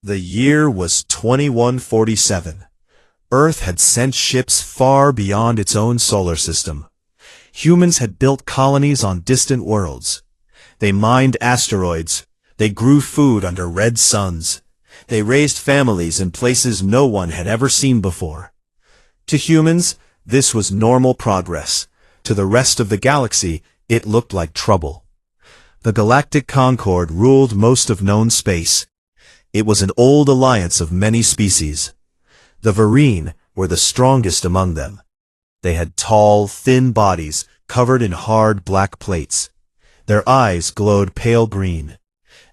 The year was 2147. Earth had sent ships far beyond its own solar system. Humans had built colonies on distant worlds. They mined asteroids. They grew food under red suns. They raised families in places no one had ever seen before. To humans, this was normal progress. To the rest of the galaxy, it looked like trouble. The Galactic Concord ruled most of known space. It was an old alliance of many species. The Varine were the strongest among them. They had tall, thin bodies covered in hard black plates. Their eyes glowed pale green.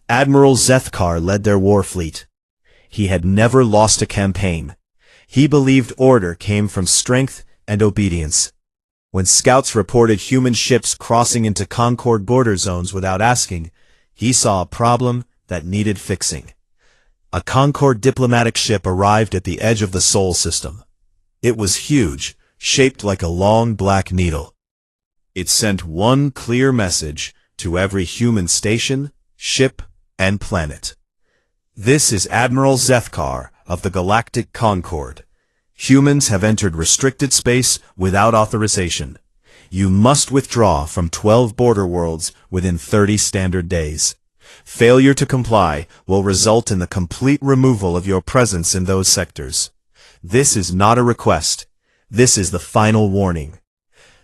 Admiral Zethkar led their war fleet. He had never lost a campaign. He believed order came from strength and obedience. When scouts reported human ships crossing into Concord border zones without asking, he saw a problem that needed fixing. A Concord diplomatic ship arrived at the edge of the Sol system. It was huge, shaped like a long black needle. It sent one clear message to every human station, ship, and planet. This is Admiral Zethkar of the Galactic Concord. Humans have entered restricted space without authorization. You must withdraw from 12 border worlds within 30 standard days. Failure to comply will result in the complete removal of your presence in those sectors. This is not a request. This is the final warning.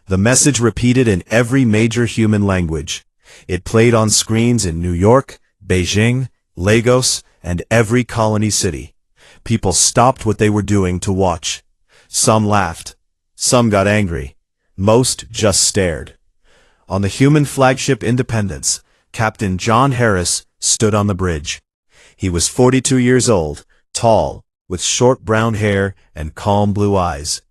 The message repeated in every major human language. It played on screens in New York, Beijing, Lagos, and every colony city. People stopped what they were doing to watch. Some laughed. Some got angry. Most just stared. On the human flagship Independence, Captain John Harris stood on the bridge. He was 42 years old, tall, with short brown hair and calm blue eyes.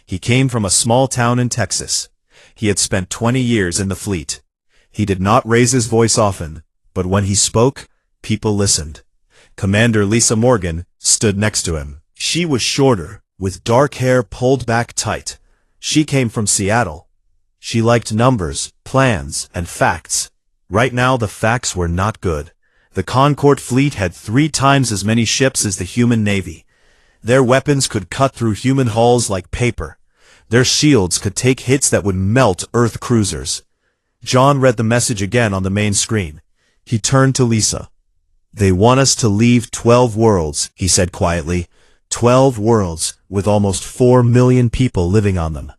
He came from a small town in Texas. He had spent 20 years in the fleet. He did not raise his voice often, but when he spoke, people listened. Commander Lisa Morgan stood next to him. She was shorter, with dark hair pulled back tight. She came from Seattle. She liked numbers, plans, and facts. Right now the facts were not good. The Concord fleet had 3 times as many ships as the human navy. Their weapons could cut through human hulls like paper. Their shields could take hits that would melt Earth cruisers. John read the message again on the main screen. He turned to Lisa. "They want us to leave 12 worlds," he said quietly. 12 worlds, with almost 4 million people living on them.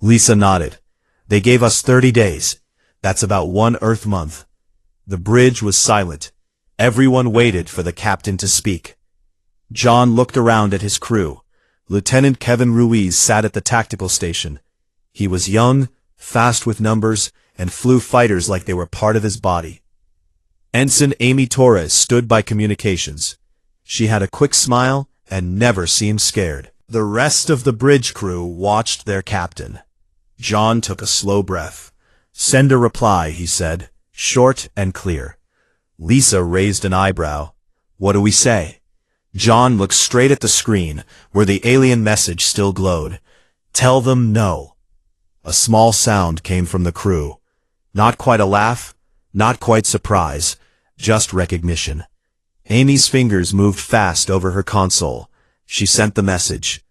Lisa nodded. "They gave us 30 days. That's about 1 Earth month." The bridge was silent. Everyone waited for the captain to speak. John looked around at his crew. Lieutenant Kevin Ruiz sat at the tactical station. He was young, fast with numbers, and flew fighters like they were part of his body. Ensign Amy Torres stood by communications. She had a quick smile and never seemed scared. The rest of the bridge crew watched their captain. John took a slow breath. "Send a reply," he said, short and clear. Lisa raised an eyebrow. "What do we say?" John looked straight at the screen, where the alien message still glowed. "Tell them no." A small sound came from the crew. Not quite a laugh, not quite surprise, just recognition. Amy's fingers moved fast over her console. She sent the message.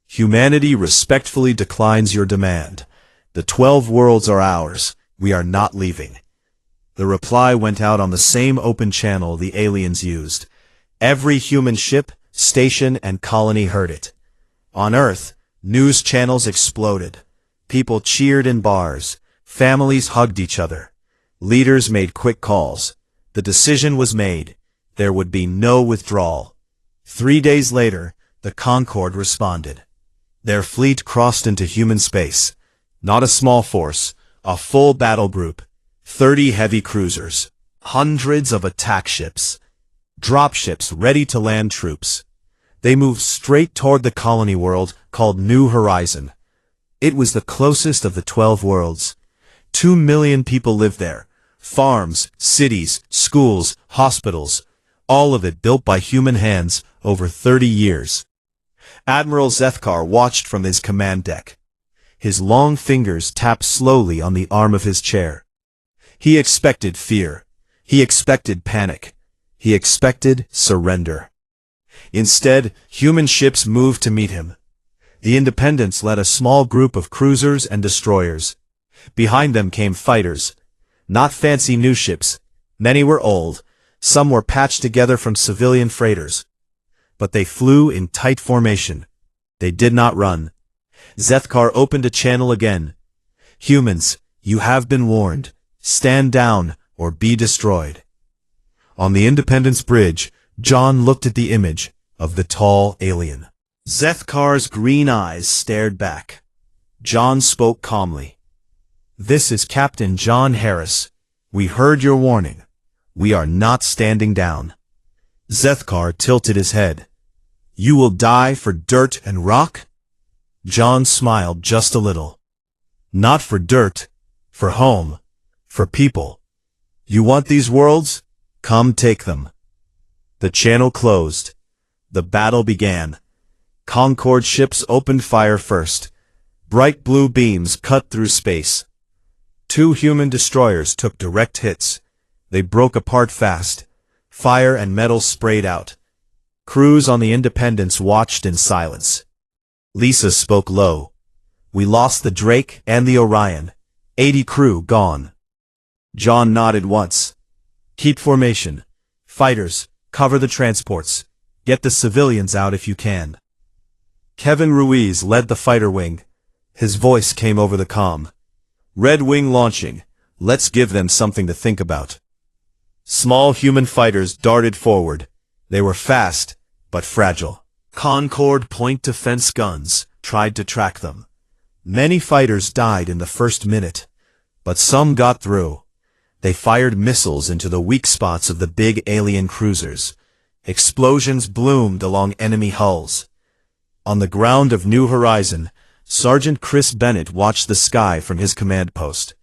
"Humanity respectfully declines your demand. The 12 worlds are ours. We are not leaving." The reply went out on the same open channel the aliens used. Every human ship, station, and colony heard it. On Earth, news channels exploded. People cheered in bars. Families hugged each other. Leaders made quick calls. The decision was made. There would be no withdrawal. 3 days later, the Concord responded. Their fleet crossed into human space. Not a small force, a full battle group. 30 heavy cruisers. Hundreds of attack ships. Dropships ready to land troops. They moved straight toward the colony world called New Horizon. It was the closest of the 12 worlds. 2 million people lived there. Farms, cities, schools, hospitals. All of it built by human hands over 30 years. Admiral Zethkar watched from his command deck. His long fingers tapped slowly on the arm of his chair. He expected fear. He expected panic. He expected surrender. Instead, human ships moved to meet him. The Independence led a small group of cruisers and destroyers. Behind them came fighters. Not fancy new ships. Many were old. Some were patched together from civilian freighters. But they flew in tight formation. They did not run. Zethkar opened a channel again. Humans, you have been warned. Stand down, or be destroyed. On the Independence Bridge, John looked at the image of the tall alien. Zethkar's green eyes stared back. John spoke calmly. This is Captain John Harris. We heard your warning. We are not standing down. Zethkar tilted his head. You will die for dirt and rock? John smiled just a little. Not for dirt, for home, for people. You want these worlds? Come take them. The channel closed. The battle began. Concorde ships opened fire first. Bright blue beams cut through space. 2 human destroyers took direct hits. They broke apart fast. Fire and metal sprayed out. Crews on the Independence watched in silence. Lisa spoke low. We lost the Drake and the Orion. 80 crew gone. John nodded once. Keep formation. Fighters, cover the transports. Get the civilians out if you can. Kevin Ruiz led the fighter wing. His voice came over the comm. Red Wing launching. Let's give them something to think about. Small human fighters darted forward. They were fast, but fragile. Concorde point defense guns tried to track them. Many fighters died in the first minute, but some got through. They fired missiles into the weak spots of the big alien cruisers. Explosions bloomed along enemy hulls. On the ground of New Horizon, Sergeant Chris Bennett watched the sky from his command post.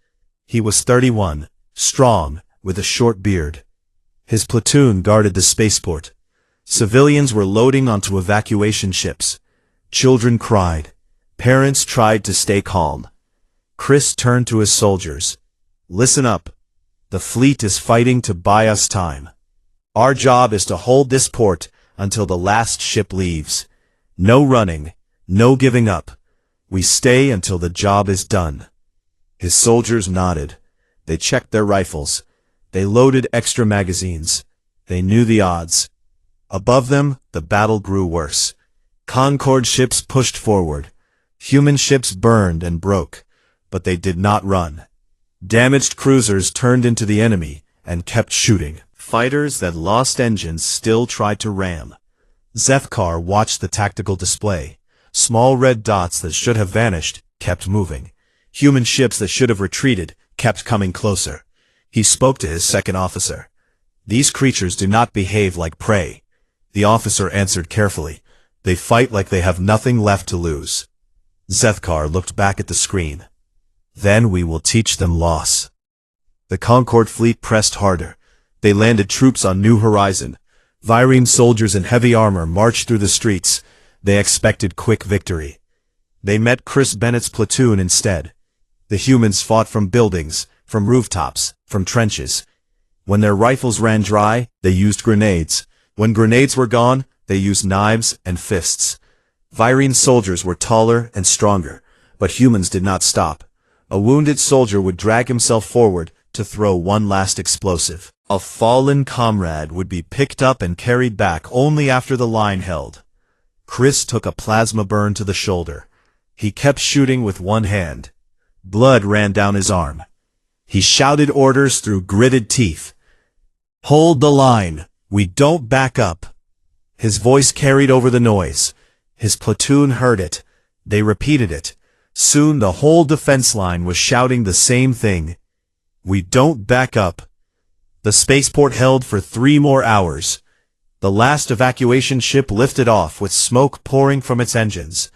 He was 31, strong, with a short beard. His platoon guarded the spaceport. Civilians were loading onto evacuation ships. Children cried. Parents tried to stay calm. Chris turned to his soldiers. Listen up. The fleet is fighting to buy us time. Our job is to hold this port until the last ship leaves. No running, no giving up. We stay until the job is done. His soldiers nodded. They checked their rifles. They loaded extra magazines. They knew the odds. Above them, the battle grew worse. Concorde ships pushed forward. Human ships burned and broke, but they did not run. Damaged cruisers turned into the enemy and kept shooting. Fighters that lost engines still tried to ram. Zethkar watched the tactical display. Small red dots that should have vanished kept moving. Human ships that should have retreated kept coming closer. He spoke to his second officer. These creatures do not behave like prey. The officer answered carefully. They fight like they have nothing left to lose. Zethkar looked back at the screen. Then we will teach them loss. The Concorde fleet pressed harder. They landed troops on New Horizon. Virene soldiers in heavy armor marched through the streets. They expected quick victory. They met Chris Bennett's platoon instead. The humans fought from buildings, from rooftops, from trenches. When their rifles ran dry, they used grenades. When grenades were gone, they used knives and fists. Virene soldiers were taller and stronger, but humans did not stop. A wounded soldier would drag himself forward to throw one last explosive. A fallen comrade would be picked up and carried back only after the line held. Chris took a plasma burn to the shoulder. He kept shooting with one hand. Blood ran down his arm. He shouted orders through gritted teeth. Hold the line. We don't back up. His voice carried over the noise. His platoon heard it. They repeated it. Soon the whole defense line was shouting the same thing. We don't back up. The spaceport held for 3 more hours. The last evacuation ship lifted off with smoke pouring from its engines.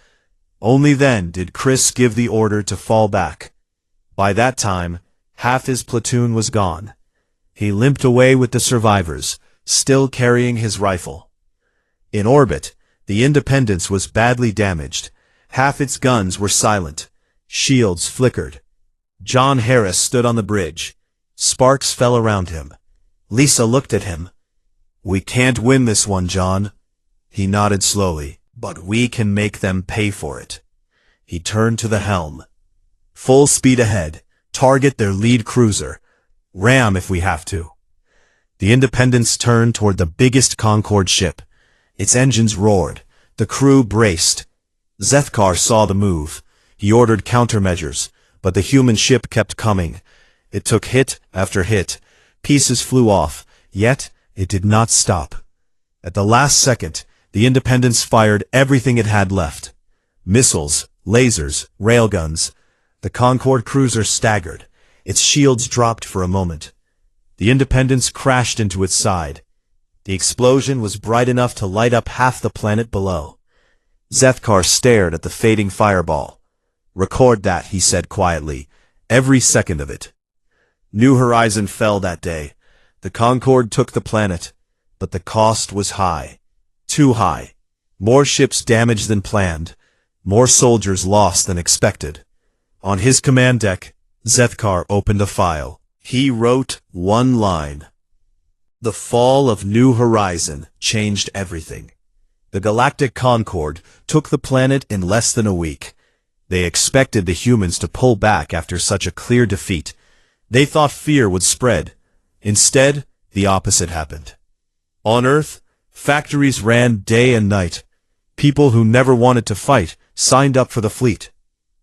Only then did Chris give the order to fall back. By that time, half his platoon was gone. He limped away with the survivors, still carrying his rifle. In orbit, the Independence was badly damaged. Half its guns were silent. Shields flickered. John Harris stood on the bridge. Sparks fell around him. Lisa looked at him. We can't win this one, John. He nodded slowly. But we can make them pay for it. He turned to the helm. Full speed ahead. Target their lead cruiser. Ram if we have to. The Independence turned toward the biggest Concorde ship. Its engines roared. The crew braced. Zethkar saw the move. He ordered countermeasures, but the human ship kept coming. It took hit after hit. Pieces flew off, yet it did not stop. At the last second, the Independence fired everything it had left. Missiles, lasers, railguns. The Concorde cruiser staggered. Its shields dropped for a moment. The Independence crashed into its side. The explosion was bright enough to light up half the planet below. Zethkar stared at the fading fireball. Record that, he said quietly. Every second of it. New Horizon fell that day. The Concorde took the planet, but the cost was high. Too high. More ships damaged than planned. More soldiers lost than expected. On his command deck, Zethkar opened a file. He wrote one line. The fall of New Horizon changed everything. The Galactic Concorde took the planet in less than a week. They expected the humans to pull back after such a clear defeat. They thought fear would spread. Instead, the opposite happened. On Earth, factories ran day and night. People who never wanted to fight signed up for the fleet.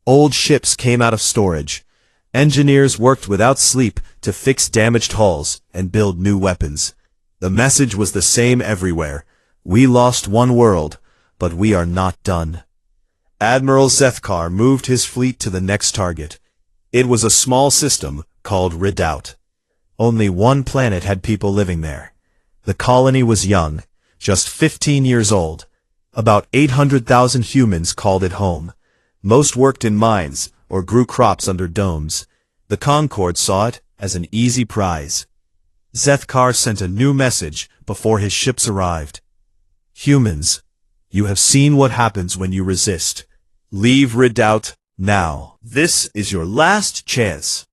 Old ships came out of storage. Engineers worked without sleep to fix damaged hulls and build new weapons. The message was the same everywhere. We lost one world, but we are not done. Admiral Zethkar moved his fleet to the next target. It was a small system called Redoubt. Only one planet had people living there. The colony was young, just 15 years old. About 800,000 humans called it home. Most worked in mines or grew crops under domes. The Concorde saw it as an easy prize. Zethkar sent a new message before his ships arrived. Humans, you have seen what happens when you resist. Leave Redoubt now. This is your last chance.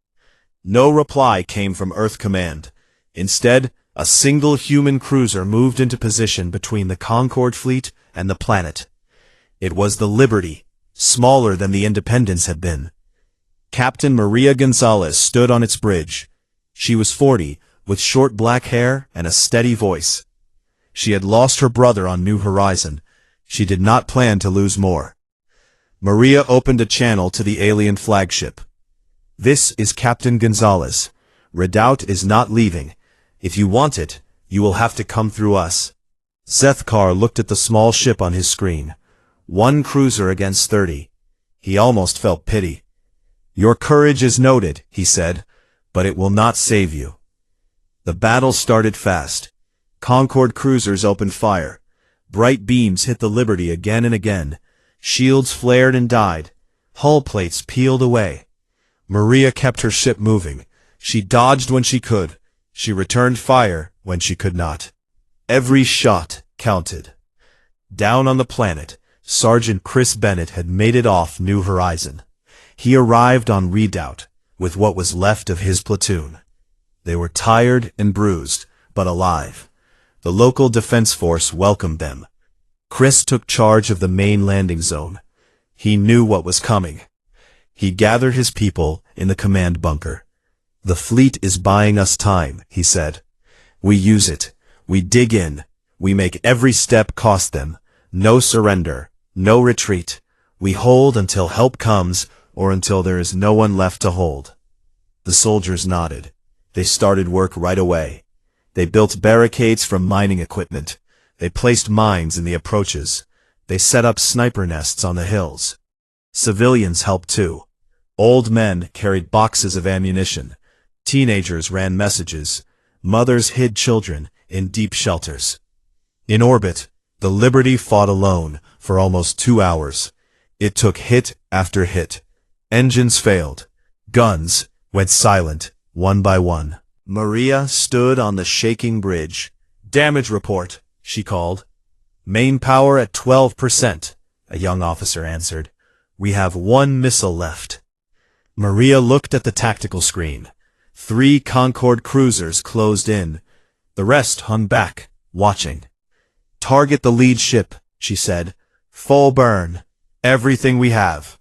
No reply came from Earth Command. Instead, a single human cruiser moved into position between the Concorde fleet and the planet. It was the Liberty, smaller than the Independence had been. Captain Maria Gonzalez stood on its bridge. She was 40, with short black hair and a steady voice. She had lost her brother on New Horizon. She did not plan to lose more. Maria opened a channel to the alien flagship. This is Captain Gonzalez. Redoubt is not leaving. If you want it, you will have to come through us. Zethkar looked at the small ship on his screen. One cruiser against 30. He almost felt pity. Your courage is noted, he said, but it will not save you. The battle started fast. Concorde cruisers opened fire. Bright beams hit the Liberty again and again. Shields flared and died. Hull plates peeled away. Maria kept her ship moving. She dodged when she could. She returned fire when she could not. Every shot counted. Down on the planet, Sergeant Chris Bennett had made it off New Horizon. He arrived on Redoubt with what was left of his platoon. They were tired and bruised, but alive. The local defense force welcomed them. Chris took charge of the main landing zone. He knew what was coming. He gathered his people in the command bunker. The fleet is buying us time, he said. We use it. We dig in. We make every step cost them. No surrender. No retreat. We hold until help comes or until there is no one left to hold. The soldiers nodded. They started work right away. They built barricades from mining equipment. They placed mines in the approaches. They set up sniper nests on the hills. Civilians helped too. Old men carried boxes of ammunition. Teenagers ran messages. Mothers hid children in deep shelters. In orbit, the Liberty fought alone for almost 2 hours. It took hit after hit. Engines failed. Guns went silent, one by one. Maria stood on the shaking bridge. Damage report, she called. Main power at 12%, a young officer answered. We have one missile left. Maria looked at the tactical screen. 3 Concorde cruisers closed in. The rest hung back, watching. Target the lead ship, she said. Full burn. Everything we have.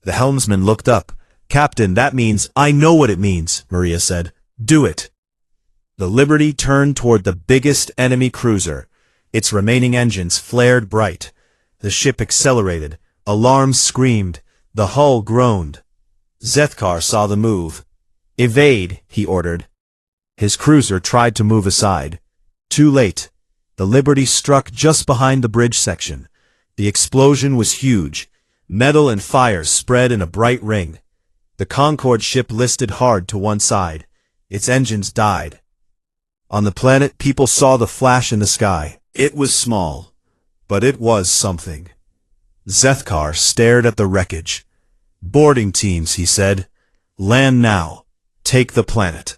The helmsman looked up. Captain, that means— I know what it means, Maria said. Do it. The Liberty turned toward the biggest enemy cruiser. Its remaining engines flared bright. The ship accelerated. Alarms screamed. The hull groaned. Zethkar saw the move. Evade, he ordered. His cruiser tried to move aside. Too late. The Liberty struck just behind the bridge section. The explosion was huge. Metal and fire spread in a bright ring. The Concorde ship listed hard to one side. Its engines died. On the planet, people saw the flash in the sky. It was small, but it was something. Zethkar stared at the wreckage. Boarding teams, he said. Land now. Take the planet.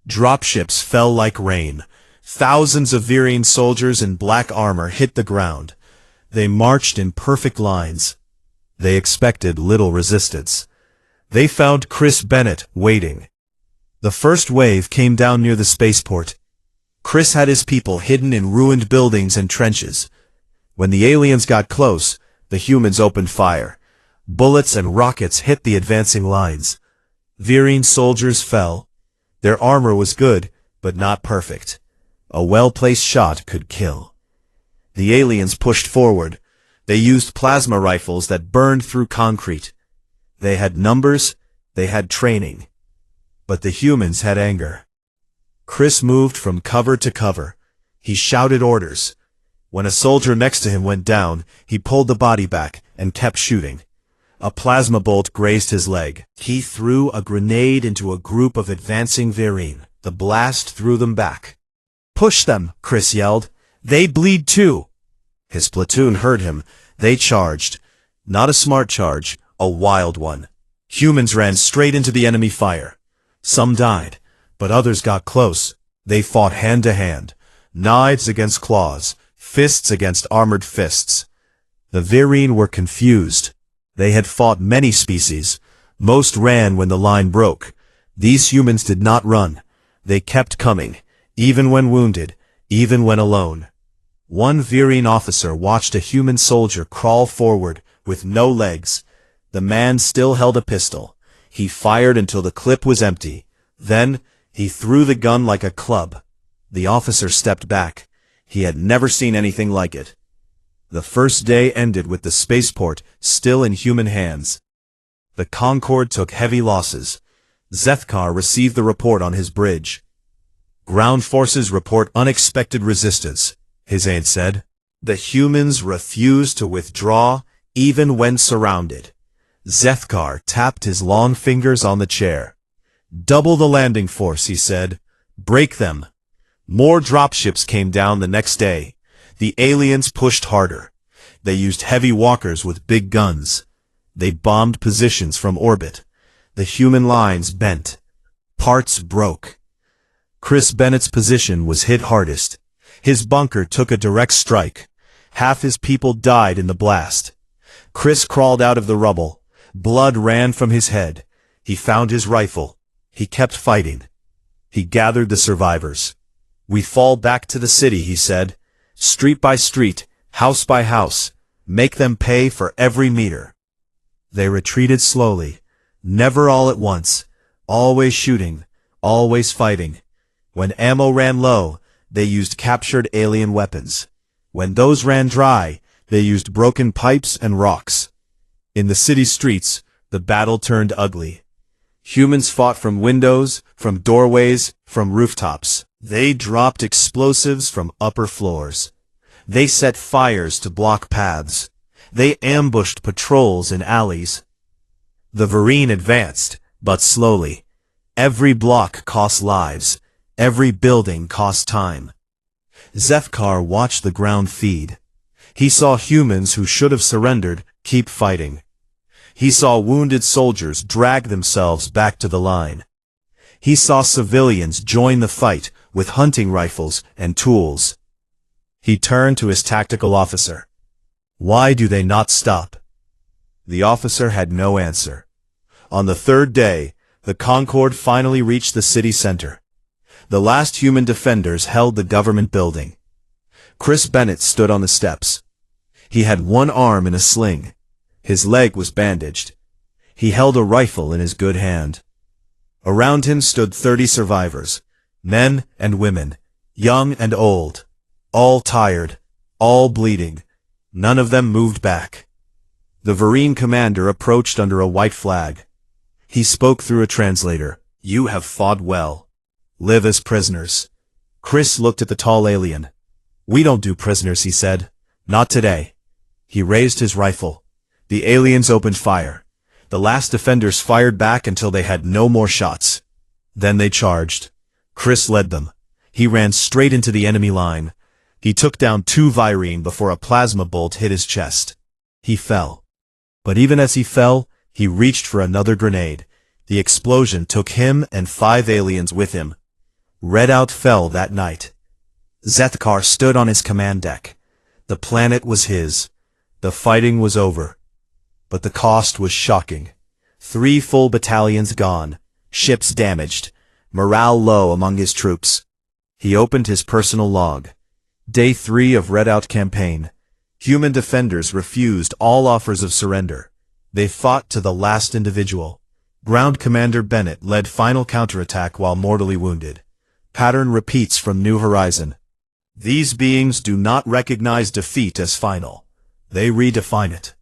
Dropships fell like rain. Thousands of Virian soldiers in black armor hit the ground. They marched in perfect lines. They expected little resistance. They found Chris Bennett waiting. The first wave came down near the spaceport. Chris had his people hidden in ruined buildings and trenches. When the aliens got close, the humans opened fire. Bullets and rockets hit the advancing lines. Virian soldiers fell. Their armor was good, but not perfect. A well-placed shot could kill. The aliens pushed forward. They used plasma rifles that burned through concrete. They had numbers, they had training. But the humans had anger. Chris moved from cover to cover. He shouted orders. When a soldier next to him went down, he pulled the body back and kept shooting. A plasma bolt grazed his leg. He threw a grenade into a group of advancing Virian. The blast threw them back. Push them, Chris yelled. They bleed too. His platoon heard him. They charged. Not a smart charge, a wild one. Humans ran straight into the enemy fire. Some died, but others got close. They fought hand to hand. Knives against claws, fists against armored fists. The Virian were confused. They had fought many species. Most ran when the line broke. These humans did not run. They kept coming, even when wounded, even when alone. One Virian officer watched a human soldier crawl forward with no legs. The man still held a pistol. He fired until the clip was empty. Then, he threw the gun like a club. The officer stepped back. He had never seen anything like it. The first day ended with the spaceport still in human hands. The Concorde took heavy losses. Zethkar received the report on his bridge. Ground forces report unexpected resistance, his aide said. The humans refused to withdraw even when surrounded. Zethkar tapped his long fingers on the chair. Double the landing force, he said. Break them. More dropships came down the next day. The aliens pushed harder. They used heavy walkers with big guns. They bombed positions from orbit. The human lines bent. Parts broke. Chris Bennett's position was hit hardest. His bunker took a direct strike. Half his people died in the blast. Chris crawled out of the rubble. Blood ran from his head. He found his rifle. He kept fighting. He gathered the survivors. We fall back to the city, he said. Street by street, house by house. Make them pay for every meter. They retreated slowly, never all at once, always shooting, always fighting. When ammo ran low, they used captured alien weapons. When those ran dry, they used broken pipes and rocks. In the city streets, the battle turned ugly. Humans fought from windows, from doorways, from rooftops. They dropped explosives from upper floors. They set fires to block paths. They ambushed patrols in alleys. The Virian advanced, but slowly. Every block cost lives. Every building cost time. Zethkar watched the ground feed. He saw humans who should have surrendered keep fighting. He saw wounded soldiers drag themselves back to the line. He saw civilians join the fight with hunting rifles and tools. He turned to his tactical officer. Why do they not stop? The officer had no answer. On the third day, the Concorde finally reached the city center. The last human defenders held the government building. Chris Bennett stood on the steps. He had one arm in a sling. His leg was bandaged. He held a rifle in his good hand. Around him stood 30 survivors, men and women, young and old, all tired, all bleeding. None of them moved back. The Vereen commander approached under a white flag. He spoke through a translator. "You have fought well. Live as prisoners." Chris looked at the tall alien. "We don't do prisoners," he said. "Not today." He raised his rifle. The aliens opened fire. The last defenders fired back until they had no more shots. Then they charged. Chris led them. He ran straight into the enemy line. He took down 2 Vereen before a plasma bolt hit his chest. He fell. But even as he fell, he reached for another grenade. The explosion took him and 5 aliens with him. Redout fell that night. Zethkar stood on his command deck. The planet was his. The fighting was over. But the cost was shocking. 3 full battalions gone, ships damaged, morale low among his troops. He opened his personal log. Day 3 of Redout campaign. Human defenders refused all offers of surrender. They fought to the last individual. Ground Commander Bennett led final counterattack while mortally wounded. Pattern repeats from New Horizon. These beings do not recognize defeat as final. They redefine it.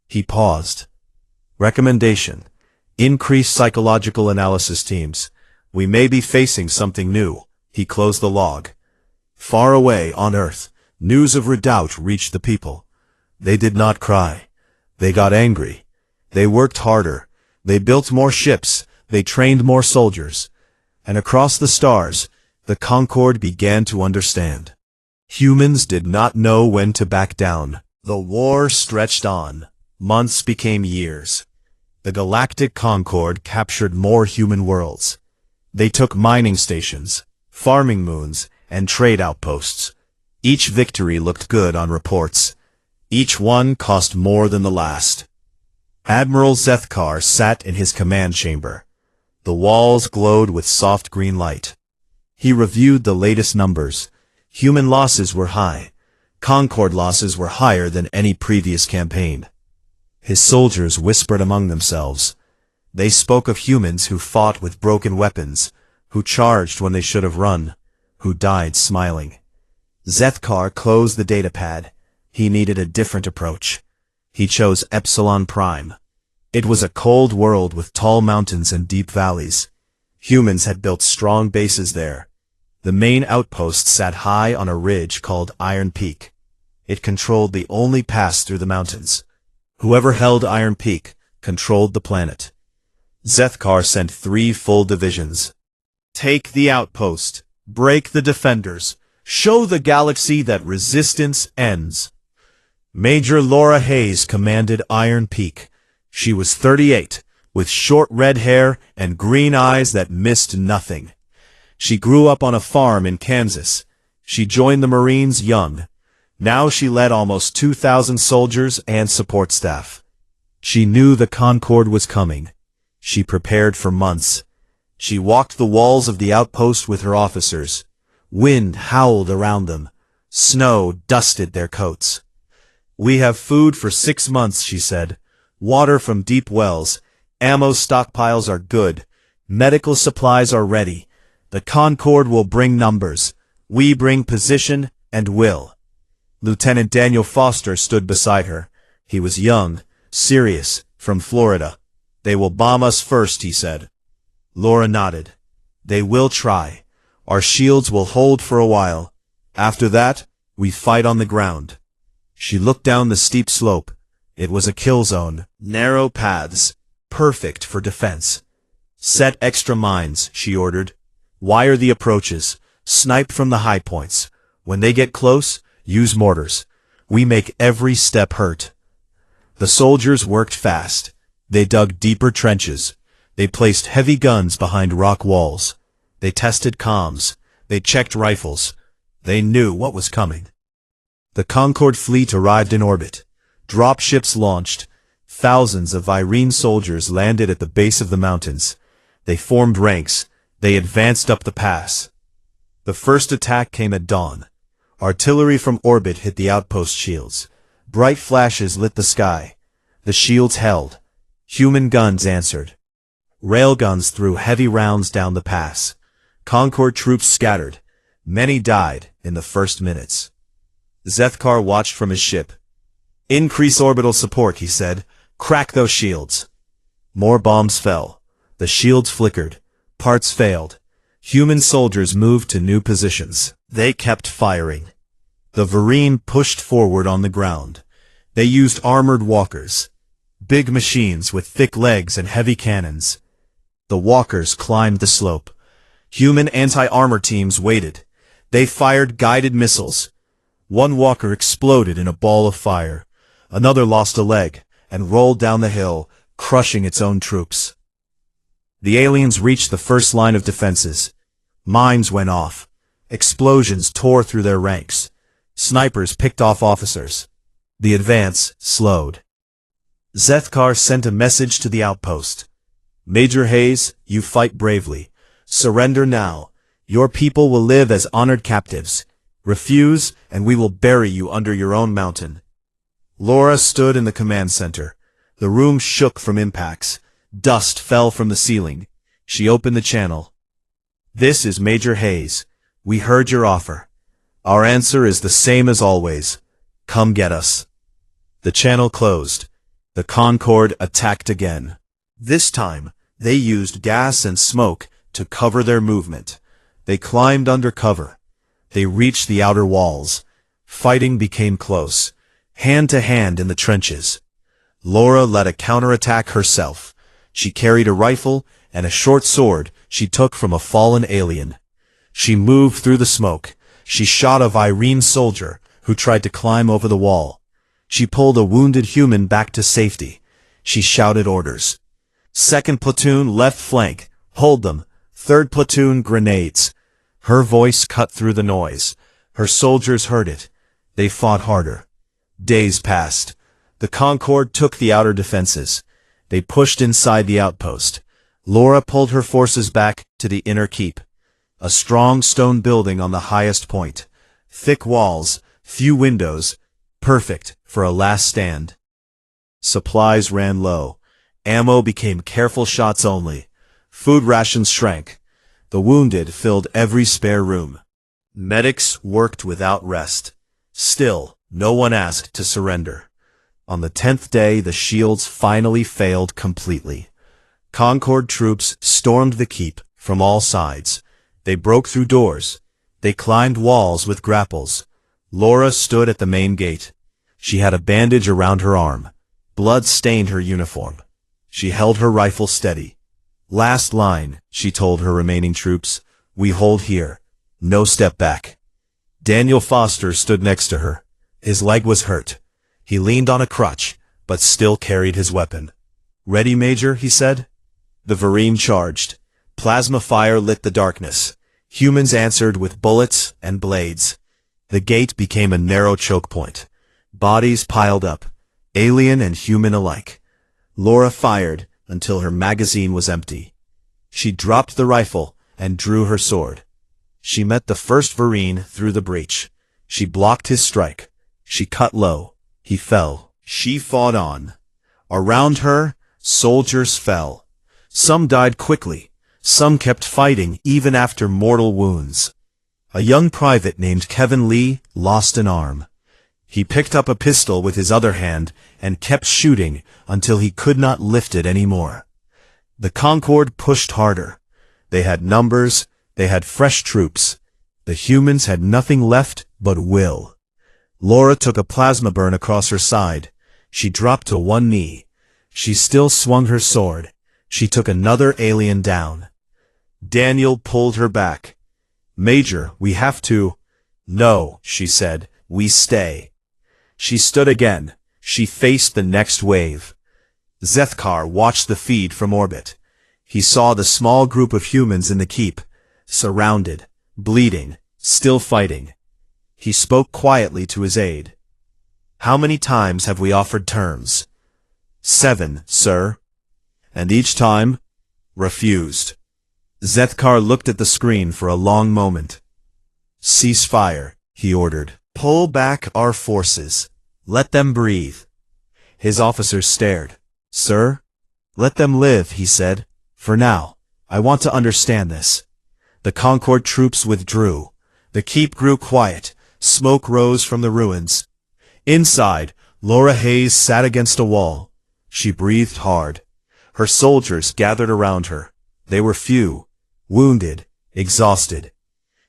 He paused. Recommendation: increase psychological analysis teams. We may be facing something new. He closed the log. Far away on Earth, news of Redout reached the people. They did not cry. They got angry. They worked harder. They built more ships. They trained more soldiers. And across the stars, the Concord began to understand. Humans did not know when to back down. The war stretched on. Months became years. The Galactic Concord captured more human worlds. They took mining stations, farming moons, and trade outposts. Each victory looked good on reports. Each one cost more than the last. Admiral Zethkar sat in his command chamber. The walls glowed with soft green light. He reviewed the latest numbers. Human losses were high. Concord losses were higher than any previous campaign. His soldiers whispered among themselves. They spoke of humans who fought with broken weapons, who charged when they should have run, who died smiling. Zethkar closed the datapad. He needed a different approach. He chose Epsilon Prime. It was a cold world with tall mountains and deep valleys. Humans had built strong bases there. The main outpost sat high on a ridge called Iron Peak. It controlled the only pass through the mountains. Whoever held Iron Peak controlled the planet. Zethkar sent 3 full divisions. Take the outpost. Break the defenders. Show the galaxy that resistance ends. Major Laura Hayes commanded Iron Peak. She was 38, with short red hair and green eyes that missed nothing. She grew up on a farm in Kansas. She joined the Marines young. Now she led almost 2,000 soldiers and support staff. She knew the Concord was coming. She prepared for months. She walked the walls of the outpost with her officers. Wind howled around them. Snow dusted their coats. "We have food for 6 months," she said. "Water from deep wells. Ammo stockpiles are good. Medical supplies are ready. The Concord will bring numbers. We bring position and will." Lieutenant Daniel Foster stood beside her. He was young, serious, from Florida. "They will bomb us first," he said. Laura nodded. "They will try. Our shields will hold for a while. After that, we fight on the ground." She looked down the steep slope. It was a kill zone. Narrow paths. Perfect for defense. "Set extra mines," she ordered. "Wire the approaches. Snipe from the high points. When they get close, use mortars. We make every step hurt." The soldiers worked fast. They dug deeper trenches. They placed heavy guns behind rock walls. They tested comms. They checked rifles. They knew what was coming. The Concord fleet arrived in orbit. Dropships launched. Thousands of Irene soldiers landed at the base of the mountains. They formed ranks. They advanced up the pass. The first attack came at dawn. Artillery from orbit hit the outpost shields. Bright flashes lit the sky. The shields held. Human guns answered. Railguns threw heavy rounds down the pass. Concord troops scattered. Many died in the first minutes. Zethkar watched from his ship. "Increase orbital support," he said. "Crack those shields." More bombs fell. The shields flickered. Parts failed. Human soldiers moved to new positions. They kept firing. The Varine pushed forward on the ground. They used armored walkers. Big machines with thick legs and heavy cannons. The walkers climbed the slope. Human anti-armor teams waited. They fired guided missiles. One walker exploded in a ball of fire. Another lost a leg and rolled down the hill, crushing its own troops. The aliens reached the first line of defenses. Mines went off. Explosions tore through their ranks. Snipers picked off officers. The advance slowed. Zethkar sent a message to the outpost. "Major Hayes, you fight bravely. Surrender now. Your people will live as honored captives. Refuse, and we will bury you under your own mountain." Laura stood in the command center. The room shook from impacts. Dust fell from the ceiling. She opened the channel. "This is Major Hayes. We heard your offer. Our answer is the same as always. Come get us." The channel closed. The Concorde attacked again. This time, they used gas and smoke to cover their movement. They climbed under cover. They reached the outer walls. Fighting became close, hand to hand in the trenches. Laura led a counterattack herself. She carried a rifle and a short sword she took from a fallen alien. She moved through the smoke. She shot a Virene soldier who tried to climb over the wall. She pulled a wounded human back to safety. She shouted orders. "Second platoon, left flank. Hold them. Third platoon, grenades." Her voice cut through the noise. Her soldiers heard it. They fought harder. Days passed. The Concorde took the outer defenses. They pushed inside the outpost. Laura pulled her forces back to the inner keep. A strong stone building on the highest point. Thick walls, few windows, perfect for a last stand. Supplies ran low. Ammo became careful shots only. Food rations shrank. The wounded filled every spare room. Medics worked without rest. Still, no one asked to surrender. On the 10th day, the shields finally failed completely. Concorde troops stormed the keep from all sides. They broke through doors. They climbed walls with grapples. Laura stood at the main gate. She had a bandage around her arm. Blood stained her uniform. She held her rifle steady. "Last line," she told her remaining troops. "We hold here. No step back." Daniel Foster stood next to her. His leg was hurt. He leaned on a crutch, but still carried his weapon. "Ready, Major?" he said. The Varine charged. Plasma fire lit the darkness. Humans answered with bullets and blades. The gate became a narrow choke point. Bodies piled up, alien and human alike. Laura fired until her magazine was empty. She dropped the rifle and drew her sword. She met the first Varine through the breach. She blocked his strike. She cut low. He fell. She fought on. Around her, soldiers fell. Some died quickly. Some kept fighting even after mortal wounds. A young private named Kevin Lee lost an arm. He picked up a pistol with his other hand and kept shooting until he could not lift it anymore. The Concorde pushed harder. They had numbers. They had fresh troops. The humans had nothing left but will. Laura took a plasma burn across her side. She dropped to one knee. She still swung her sword. She took another alien down. Daniel pulled her back. "Major, we have to—" "No," she said. "We stay." She stood again. She faced the next wave. Zethkar watched the feed from orbit. He saw the small group of humans in the keep, surrounded, bleeding, still fighting. He spoke quietly to his aide. "How many times have we offered terms?" "7, sir." "And each time?" "Refused." Zethkar looked at the screen for a long moment. "Cease fire," he ordered. Pull back our forces. Let them breathe. His officers stared. Sir? Let them live, he said. For now, I want to understand this. The Concord troops withdrew. The keep grew quiet. Smoke rose from the ruins. Inside, Laura Hayes sat against a wall. She breathed hard. Her soldiers gathered around her. They were few, wounded, exhausted.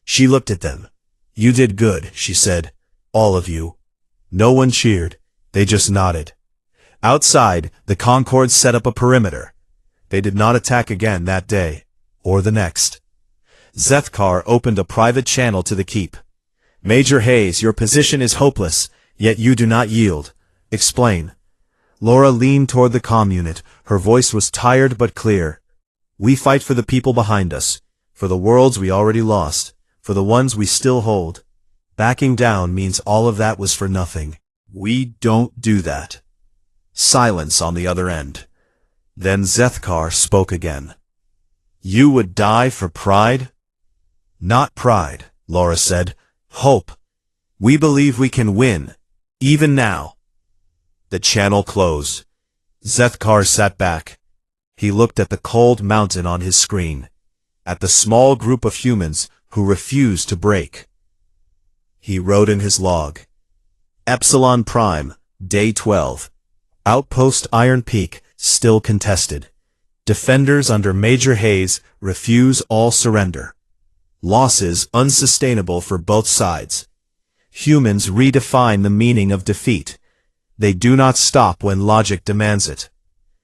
She looked at them. You did good, she said. All of you. No one cheered. They just nodded. Outside, the Concord set up a perimeter. They did not attack again that day, or the next. Zethkar opened a private channel to the keep. Major Hayes, your position is hopeless, yet you do not yield. Explain. Laura leaned toward the comm unit. Her voice was tired but clear. We fight for the people behind us, for the worlds we already lost, for the ones we still hold. Backing down means all of that was for nothing. We don't do that. Silence on the other end. Then Zethkar spoke again. You would die for pride? Not pride, Laura said. Hope. We believe we can win, even now. The channel closed. Zethkar sat back. He looked at the cold mountain on his screen, at the small group of humans who refused to break. He wrote in his log. Epsilon Prime, Day 12. Outpost Iron Peak, still contested. Defenders under Major Hayes refuse all surrender. Losses unsustainable for both sides. Humans redefine the meaning of defeat. They do not stop when logic demands it.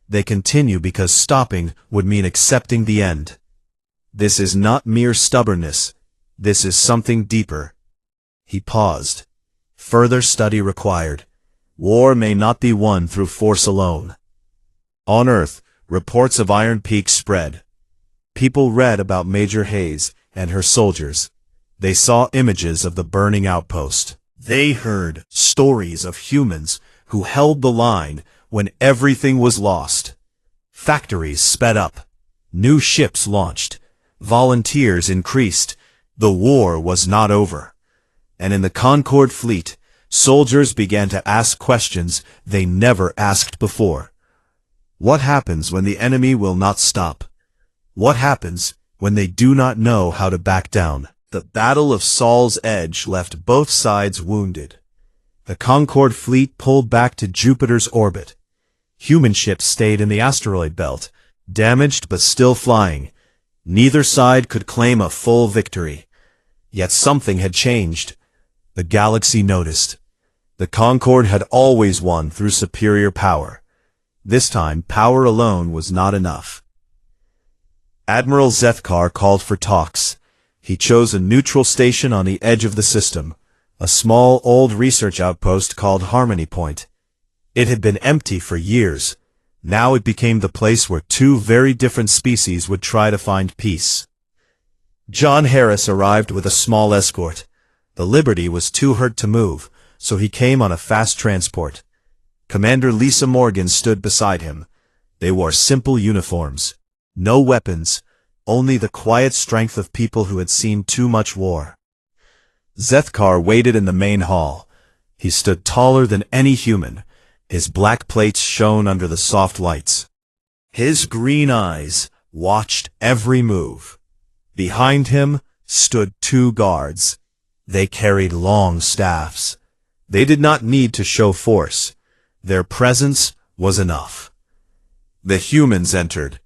They continue because stopping would mean accepting the end. This is not mere stubbornness. This is something deeper. He paused. Further study required. War may not be won through force alone. On Earth, reports of Iron Peak spread. People read about Major Hayes and her soldiers. They saw images of the burning outpost. They heard stories of humans who held the line when everything was lost. Factories sped up. New ships launched. Volunteers increased. The war was not over. And in the Concord fleet, soldiers began to ask questions they never asked before. What happens when the enemy will not stop? What happens when they do not know how to back down? The Battle of Saul's Edge left both sides wounded. The Concord fleet pulled back to Jupiter's orbit. Human ships stayed in the asteroid belt, damaged but still flying. Neither side could claim a full victory. Yet something had changed. The galaxy noticed. The Concord had always won through superior power. This time, power alone was not enough. Admiral Zethkar called for talks. He chose a neutral station on the edge of the system, a small old research outpost called Harmony Point. It had been empty for years. Now it became the place where two very different species would try to find peace. John Harris arrived with a small escort. The Liberty was too hurt to move, so he came on a fast transport. Commander Lisa Morgan stood beside him. They wore simple uniforms. No weapons, only the quiet strength of people who had seen too much war. Zethkar waited in the main hall. He stood taller than any human. His black plates shone under the soft lights. His green eyes watched every move. Behind him stood two guards. They carried long staffs. They did not need to show force. Their presence was enough. The humans entered.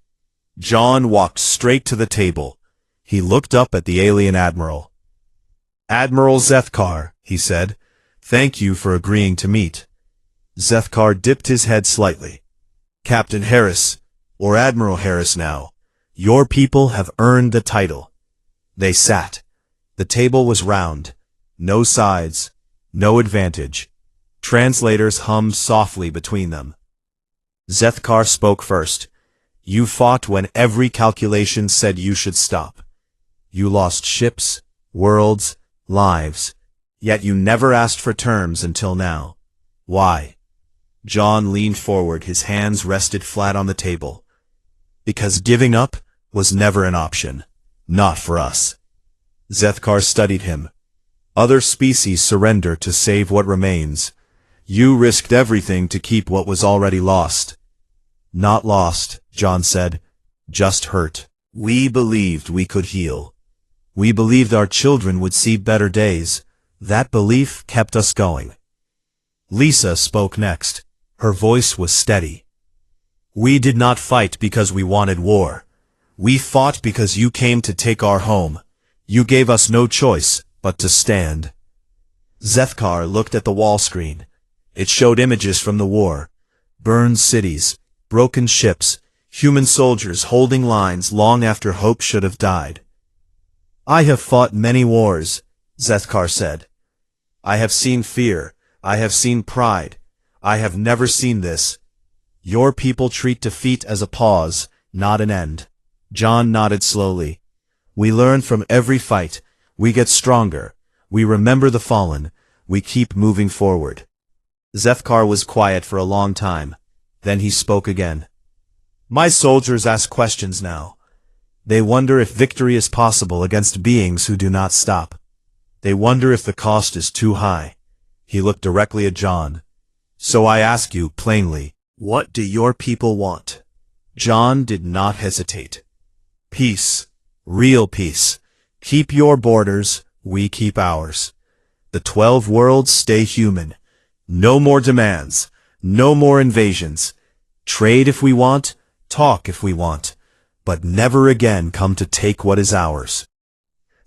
John walked straight to the table. He looked up at the alien admiral. Admiral Zethkar, he said, thank you for agreeing to meet. Zethkar dipped his head slightly. Captain Harris, or Admiral Harris now, your people have earned the title. They sat. The table was round. No sides. No advantage. Translators hummed softly between them. Zethkar spoke first. You fought when every calculation said you should stop. You lost ships, worlds, lives, yet you never asked for terms until now. Why? John leaned forward, his hands rested flat on the table. Because giving up was never an option. Not for us. Zethkar studied him. Other species surrender to save what remains. You risked everything to keep what was already lost. Not lost, John said. Just hurt. We believed we could heal. We believed our children would see better days. That belief kept us going. Lisa spoke next. Her voice was steady. We did not fight because we wanted war. We fought because you came to take our home. You gave us no choice but to stand. Zethkar looked at the wall screen. It showed images from the war. Burned cities, broken ships, human soldiers holding lines long after hope should have died. I have fought many wars, Zethkar said. I have seen fear. I have seen pride. I have never seen this. Your people treat defeat as a pause, not an end. John nodded slowly. We learn from every fight. We get stronger. We remember the fallen. We keep moving forward. Zethkar was quiet for a long time. Then he spoke again. My soldiers ask questions now. They wonder if victory is possible against beings who do not stop. They wonder if the cost is too high. He looked directly at John. So I ask you plainly, what do your people want? John did not hesitate. Peace. Real peace. Keep your borders, we keep ours. The 12 worlds stay human. No more demands. No more invasions. Trade if we want, talk if we want, but never again come to take what is ours.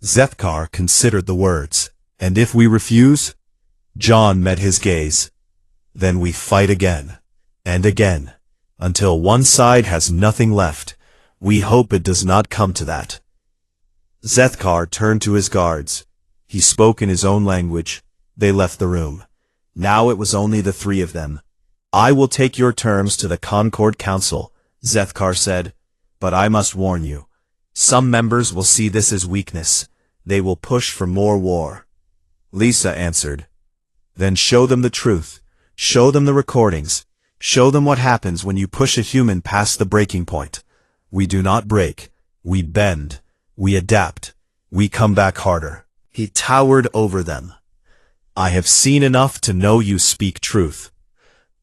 Zethkar considered the words. And if we refuse? John met his gaze. Then we fight again, and again, until one side has nothing left. We hope it does not come to that. Zethkar turned to his guards. He spoke in his own language. They left the room. Now it was only the three of them. I will take your terms to the Concord Council, Zethkar said, but I must warn you. Some members will see this as weakness. They will push for more war. Lisa answered. Then show them the truth. Show them the recordings. Show them what happens when you push a human past the breaking point. We do not break. We bend. We adapt. We come back harder. He towered over them. I have seen enough to know you speak truth.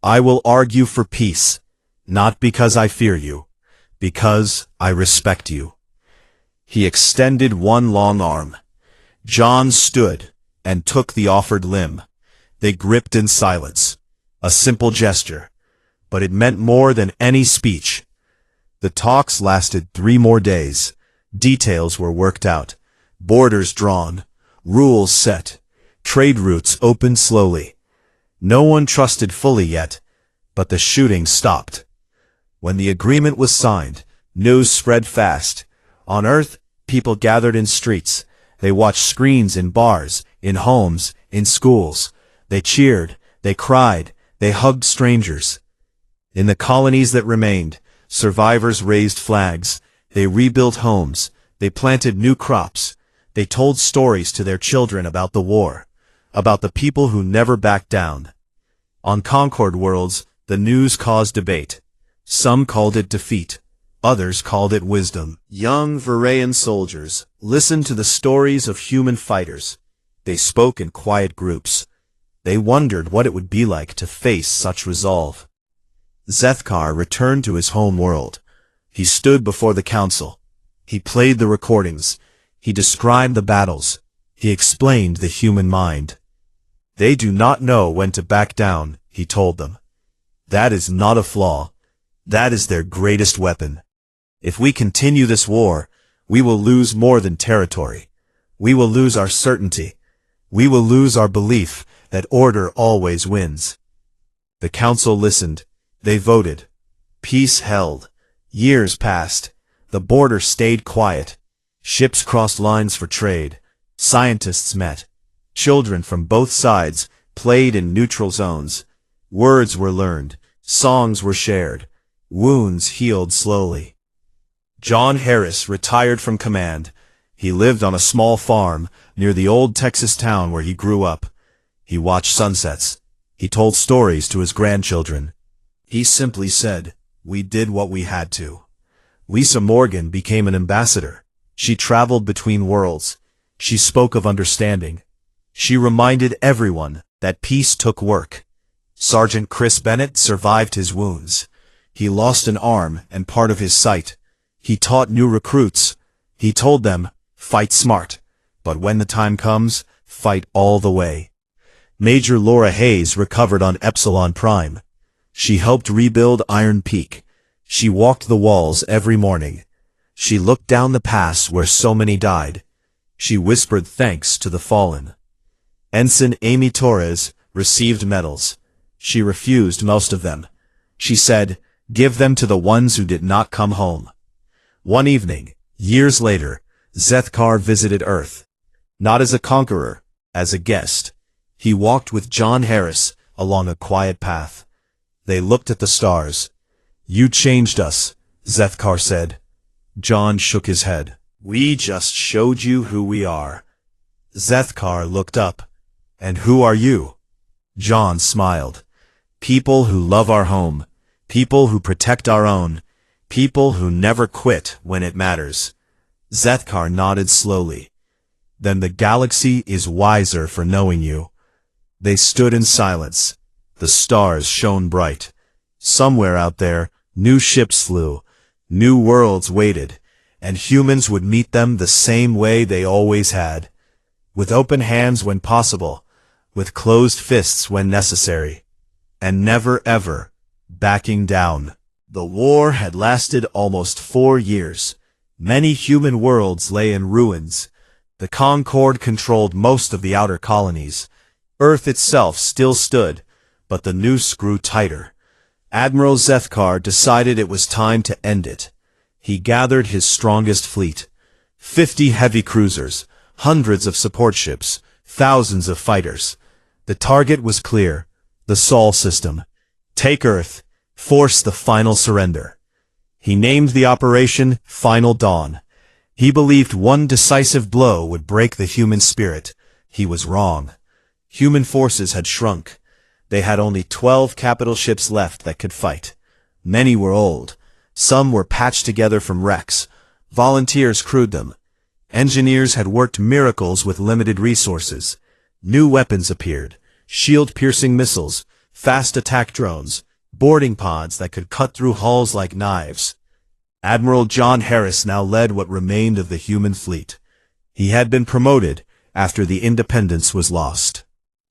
I will argue for peace, not because I fear you, because I respect you. He extended one long arm. John stood and took the offered limb. They gripped in silence. A simple gesture, but it meant more than any speech. The talks lasted 3 more days. Details were worked out, borders drawn, rules set, trade routes opened slowly. No one trusted fully yet, but the shooting stopped. When the agreement was signed, news spread fast. On Earth, people gathered in streets. They watched screens in bars, in homes, in schools. They cheered, they cried, they hugged strangers. In the colonies that remained, survivors raised flags. They rebuilt homes. They planted new crops. They told stories to their children about the war, about the people who never backed down. On Concord Worlds, the news caused debate. Some called it defeat. Others called it wisdom. Young Veraean soldiers listened to the stories of human fighters. They spoke in quiet groups. They wondered what it would be like to face such resolve. Zethkar returned to his home world. He stood before the council. He played the recordings. He described the battles. He explained the human mind. They do not know when to back down, he told them. That is not a flaw. That is their greatest weapon. If we continue this war, we will lose more than territory. We will lose our certainty. We will lose our belief that order always wins. The council listened. They voted. Peace held. Years passed. The border stayed quiet. Ships crossed lines for trade. Scientists met. Children from both sides played in neutral zones. Words were learned. Songs were shared. Wounds healed slowly. John Harris retired from command. He lived on a small farm near the old Texas town where he grew up. He watched sunsets. He told stories to his grandchildren. He simply said, "We did what we had to." Lisa Morgan became an ambassador. She traveled between worlds. She spoke of understanding. She reminded everyone that peace took work. Sergeant Chris Bennett survived his wounds. He lost an arm and part of his sight. He taught new recruits. He told them, fight smart, but when the time comes, fight all the way. Major Laura Hayes recovered on Epsilon Prime. She helped rebuild Iron Peak. She walked the walls every morning. She looked down the pass where so many died. She whispered thanks to the fallen. Ensign Amy Torres received medals. She refused most of them. She said, give them to the ones who did not come home. One evening, years later, Zethkar visited Earth. Not as a conqueror, as a guest. He walked with John Harris along a quiet path. They looked at the stars. You changed us, Zethkar said. John shook his head. We just showed you who we are. Zethkar looked up. And who are you? John smiled. People who love our home. People who protect our own. People who never quit when it matters. Zethkar nodded slowly. Then the galaxy is wiser for knowing you. They stood in silence. The stars shone bright. Somewhere out there, new ships flew. New worlds waited. And humans would meet them the same way they always had. With open hands when possible. With closed fists when necessary. And never ever backing down. The war had lasted almost 4 years. Many human worlds lay in ruins. The Concord controlled most of the outer colonies. Earth itself still stood, but the noose grew tighter. Admiral Zethkar decided it was time to end it. He gathered his strongest fleet. 50 heavy cruisers, hundreds of support ships, thousands of fighters. The target was clear. The Sol system. Take Earth. Force the final surrender. He named the operation Final Dawn. He believed one decisive blow would break the human spirit. He was wrong. Human forces had shrunk. They had only 12 capital ships left that could fight. Many were old. Some were patched together from wrecks. Volunteers crewed them. Engineers had worked miracles with limited resources. New weapons appeared. Shield-piercing missiles, fast attack drones, boarding pods that could cut through hulls like knives. Admiral John Harris now led what remained of the human fleet. He had been promoted after the independence was lost.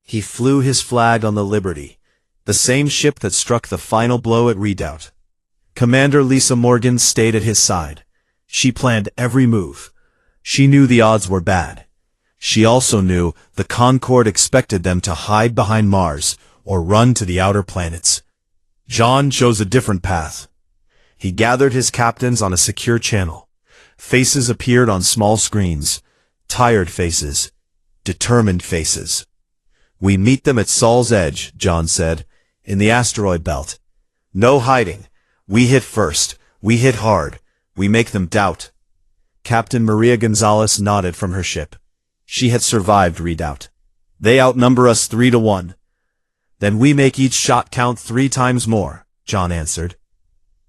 He flew his flag on the Liberty, the same ship that struck the final blow at Redoubt. Commander Lisa Morgan stayed at his side. She planned every move. She knew the odds were bad. She also knew the Concord expected them to hide behind Mars or run to the outer planets. John chose a different path. He gathered his captains on a secure channel. Faces appeared on small screens. Tired faces. Determined faces. We meet them at Sol's Edge, John said, in the asteroid belt. No hiding. We hit first. We hit hard. We make them doubt. Captain Maria Gonzalez nodded from her ship. She had survived Redoubt. They outnumber us 3-1. Then we make each shot count 3 times more, John answered.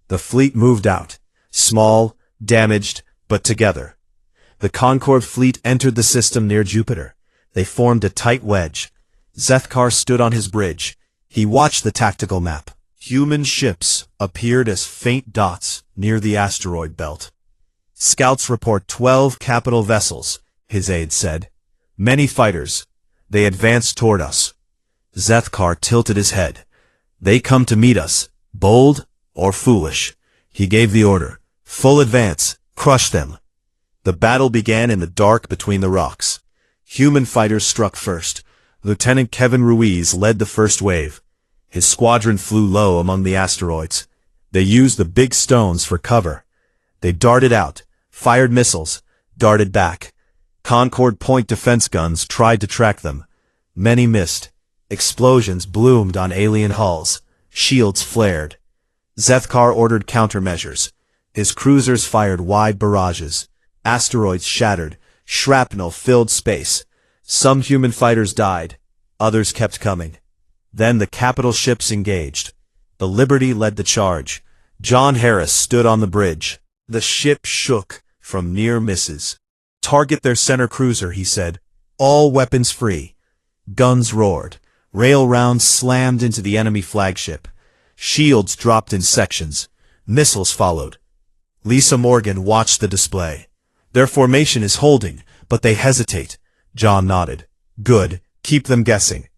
The fleet moved out. Small, damaged, but together. The Concord fleet entered the system near Jupiter. They formed a tight wedge. Zethkar stood on his bridge. He watched the tactical map. Human ships appeared as faint dots near the asteroid belt. Scouts report 12 capital vessels, his aide said. Many fighters. They advanced toward us. Zethkar tilted his head. They come to meet us, bold or foolish. He gave the order. Full advance. Crush them. The battle began in the dark between the rocks. Human fighters struck first. Lieutenant Kevin Ruiz led the first wave. His squadron flew low among the asteroids. They used the big stones for cover. They darted out, fired missiles, darted back. Concord point defense guns tried to track them. Many missed. Explosions bloomed on alien hulls. Shields flared. Zethkar ordered countermeasures. His cruisers fired wide barrages. Asteroids shattered. Shrapnel filled space. Some human fighters died. Others kept coming. Then the capital ships engaged. The Liberty led the charge. John Harris stood on the bridge. The ship shook from near misses. Target their center cruiser, he said. All weapons free. Guns roared. Rail rounds slammed into the enemy flagship. Shields dropped in sections. Missiles followed. Lisa Morgan watched the display. Their formation is holding, but they hesitate. John nodded. Good, keep them guessing.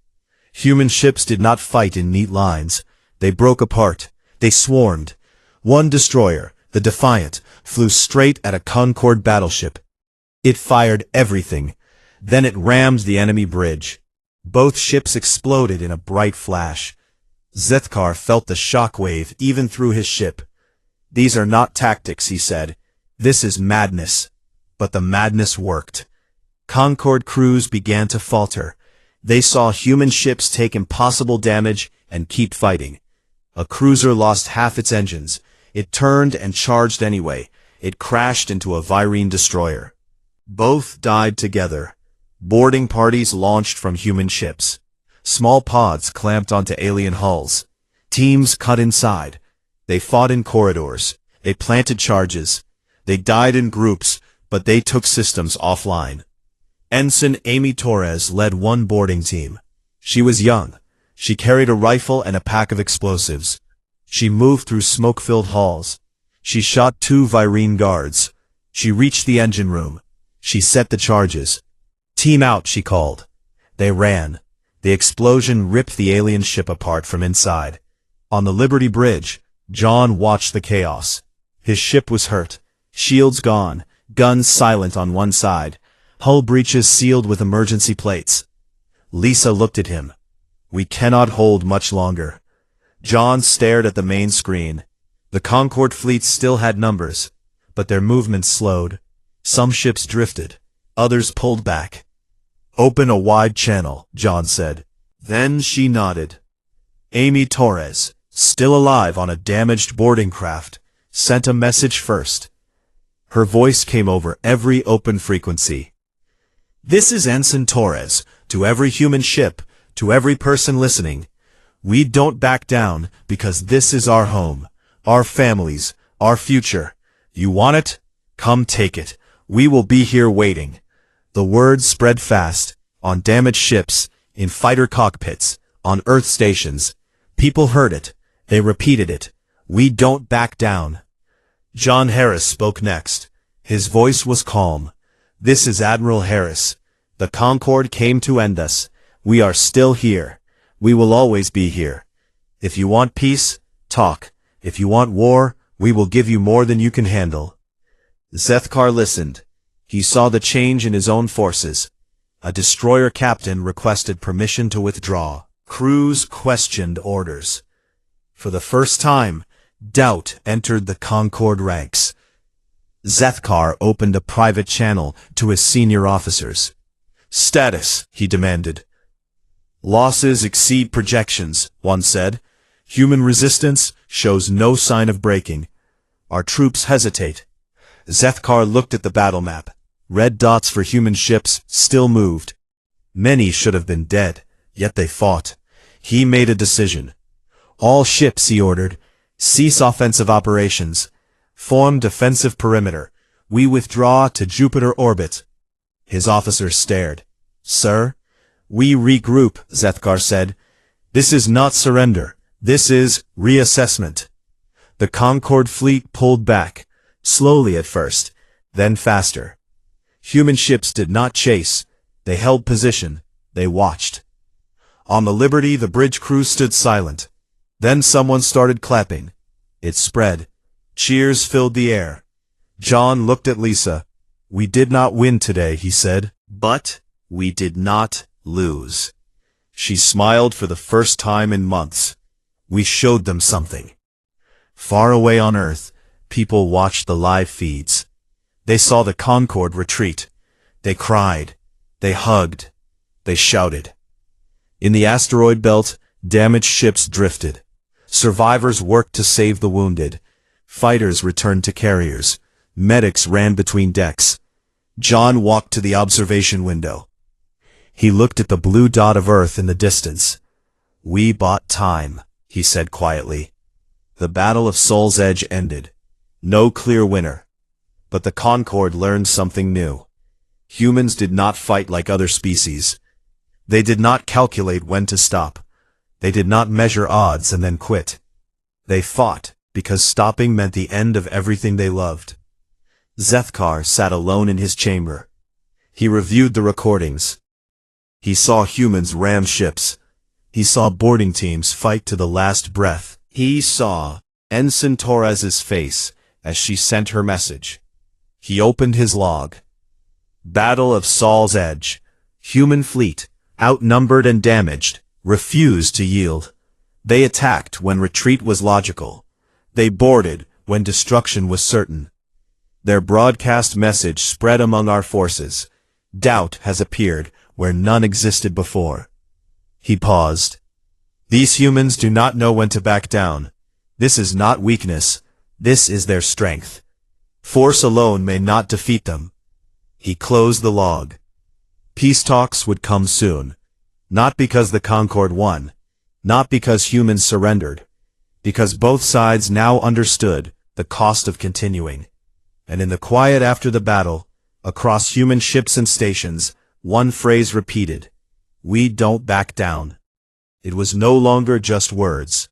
Human ships did not fight in neat lines. They broke apart. They swarmed. One destroyer, the Defiant, flew straight at a Concorde battleship. It fired everything. Then it rammed the enemy bridge. Both ships exploded in a bright flash. Zethkar felt the shockwave even through his ship. These are not tactics, he said. This is madness. But the madness worked. Concorde crews began to falter. They saw human ships take impossible damage and keep fighting. A cruiser lost half its engines. It turned and charged anyway. It crashed into a Virene destroyer. Both died together. Boarding parties launched from human ships. Small pods clamped onto alien hulls. Teams cut inside. They fought in corridors. They planted charges. They died in groups, but they took systems offline. Ensign Amy Torres led one boarding team. She was young. She carried a rifle and a pack of explosives. She moved through smoke-filled halls. She shot 2 Virene guards. She reached the engine room. She set the charges. Team out, she called. They ran. The explosion ripped the alien ship apart from inside. On the Liberty Bridge, John watched the chaos. His ship was hurt. Shields gone. Guns silent on one side. Hull breaches sealed with emergency plates. Lisa looked at him. We cannot hold much longer. John stared at the main screen. The Concorde fleet still had numbers, but their movements slowed. Some ships drifted. Others pulled back. Open a wide channel, John said. Then she nodded. Amy Torres, still alive on a damaged boarding craft, sent a message first. Her voice came over every open frequency. This is Ensign Torres, to every human ship, to every person listening. We don't back down because this is our home, our families, our future. You want it? Come take it. We will be here waiting. The word spread fast, on damaged ships, in fighter cockpits, on Earth stations. People heard it. They repeated it. We don't back down. John Harris spoke next. His voice was calm. This is Admiral Harris. The Concorde came to end us. We are still here. We will always be here. If you want peace, talk. If you want war, we will give you more than you can handle. Zethkar listened. He saw the change in his own forces. A destroyer captain requested permission to withdraw. Crews questioned orders. For the first time, doubt entered the Concorde ranks. Zethkar opened a private channel to his senior officers. Status, he demanded. Losses exceed projections, one said. Human resistance shows no sign of breaking. Our troops hesitate. Zethkar looked at the battle map. Red dots for human ships still moved. Many should have been dead, yet they fought. He made a decision. All ships, he ordered, cease offensive operations. Form defensive perimeter. We withdraw to Jupiter orbit. His officers stared. Sir? We regroup, Zethkar said. This is not surrender. This is reassessment. The Concorde fleet pulled back, slowly at first, then faster. Human ships did not chase. They held position. They watched. On the Liberty, the bridge crew stood silent. Then someone started clapping. It spread. Cheers filled the air. John looked at Lisa. We did not win today, he said, but we did not lose. She smiled for the first time in months. We showed them something. Far away on Earth, people watched the live feeds. They saw the Concorde retreat. They cried. They hugged. They shouted. In the asteroid belt, damaged ships drifted. Survivors worked to save the wounded. Fighters returned to carriers. Medics ran between decks. John walked to the observation window. He looked at the blue dot of Earth in the distance. We bought time, he said quietly. The Battle of Soul's Edge ended. No clear winner. But the Concorde learned something new. Humans did not fight like other species. They did not calculate when to stop. They did not measure odds and then quit. They fought, because stopping meant the end of everything they loved. Zethkar sat alone in his chamber. He reviewed the recordings. He saw humans ram ships. He saw boarding teams fight to the last breath. He saw Ensign Torres's face as she sent her message. He opened his log. Battle of Saul's Edge. Human fleet, outnumbered and damaged, refused to yield. They attacked when retreat was logical. They boarded when destruction was certain. Their broadcast message spread among our forces. Doubt has appeared where none existed before. He paused. These humans do not know when to back down. This is not weakness. This is their strength. Force alone may not defeat them. He closed the log. Peace talks would come soon. Not because the Concord won. Not because humans surrendered. Because both sides now understood the cost of continuing. And in the quiet after the battle, across human ships and stations, one phrase repeated. We don't back down. It was no longer just words.